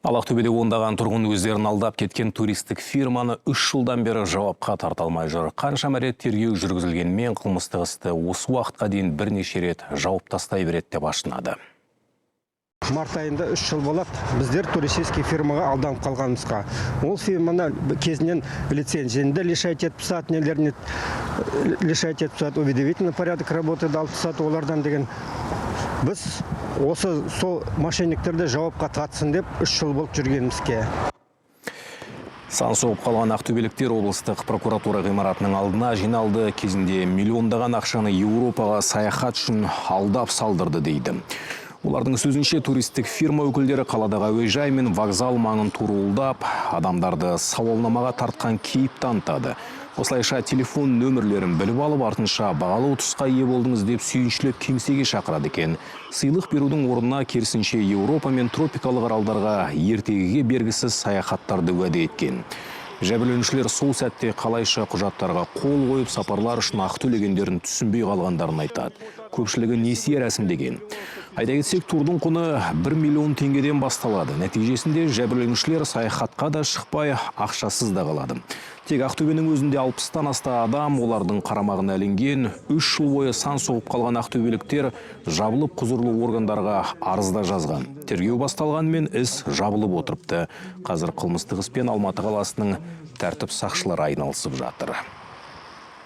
Ақтөбеде ондаған тұрғын өздерін алдап кеткен туристік фирманы 3 жылдан бері жауапқа тарта алмай жүр. Қаншама рет тергеу жүргізілгенмен қылмыстық істі осы уақытқа дейін бірнеше рет жауып тастай береді деп ашынады. Март айында 3 жыл болады. Біздер туристический фирмаға алданып қалғанымызға. Ол фирманы кезінен лицензияны лишать етпісат, нелеріне лишать етпісат, уведомительный порядок работы далтысат олардан деген. Біз осы сол мошенниктерді жауапқа тартсын деп 3 жыл болып жүргенімізге. Сан соғып қалған ақтөбеліктер облыстық прокуратура ғимаратының алдына жиналды. Кезінде миллиондаған ақшаны Еуропаға саяхат үшін алдап салдырды дейді. Олардың сөзінше туристік фирма өкілдері қаладағы әуежай мен вокзал маңын турулдап, адамдарды сауалнамаға тартқан кейіп танытады. Осылайша телефон нөмірлерін біліп алып, артынша бағалы ұтысқа ие болдыңыз деп сүйіншілеп кеңсеге шақырады екен. Сыйлық берудің орнына керісінше Еуропа мен тропикалық аралдарға ертегіге бергісіз саяхаттарды уәде еткен. Жәбірленушілер сол сәтте қалайша құжаттарға қол қойып, сапарлар үшін ақы төлегендерін түсінбей қалғандарын айтады. Көпшілігі несие рәсімдеген. Айта кетсек, турдың құны 1 миллион теңгеден басталады. Нәтижесінде жәбірленушілер саяхатқа да шықпай, ақшасыз да қалады. Тек Ақтөбенің өзінде 60-тан аста адам олардың қарамағына ілінген. 3 жыл бойы сан соғып қалған ақтөбеліктер жабылып құзырлы органдарға арызда жазған. Тергеу басталғанмен іс жабылып отырыпты. Қазір қылмыстық іспен Алматы қаласының тәртіп сақшылары айналысып жатыр.